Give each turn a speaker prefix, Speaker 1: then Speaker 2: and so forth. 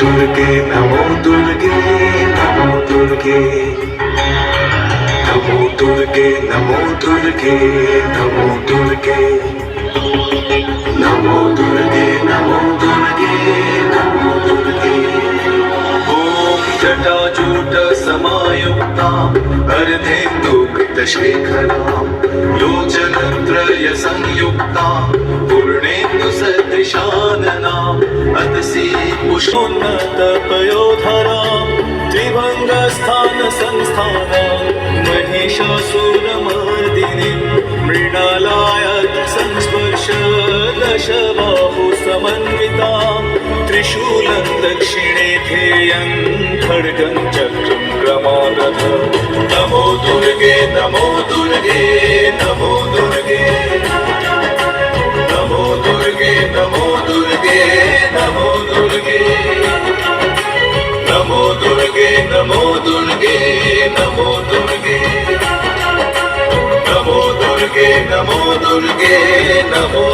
Speaker 1: दुर्गे नमो दुर्गे नमो दुर्गे नमो दुर्गे नमो दुर्गे नमो दुर्गे नमो दुर्गे नमो दुर्गे नमो दुर्गे ॐ जटाजूट समायुक्ताम् अर्धेन्दुकृतशेखराम् लोचनत्रय संयुक्ताम् पूर्णेन्दुसदृशाननाम् अतसी पुष्पोन्नतपयोधराम् त्रिभङ्गस्थानसंस्थानाम् महिषासुरमर्दिनीं मृणालायत संस्पर्श दशबाहुसमन्विताम् त्रिशूलं दक्षिणे ध्येयं खड्गं चक्रं क्रमागत नमो दुर्गे नमो दुर्गे नमो दुर्गे नमो दुर्गे नमो दुर्गे नमो दुर्गे नमो दुर्गे नमो दुर्गे नमो दुर्गे नमो दुर्गे नमो दुर्गे नमो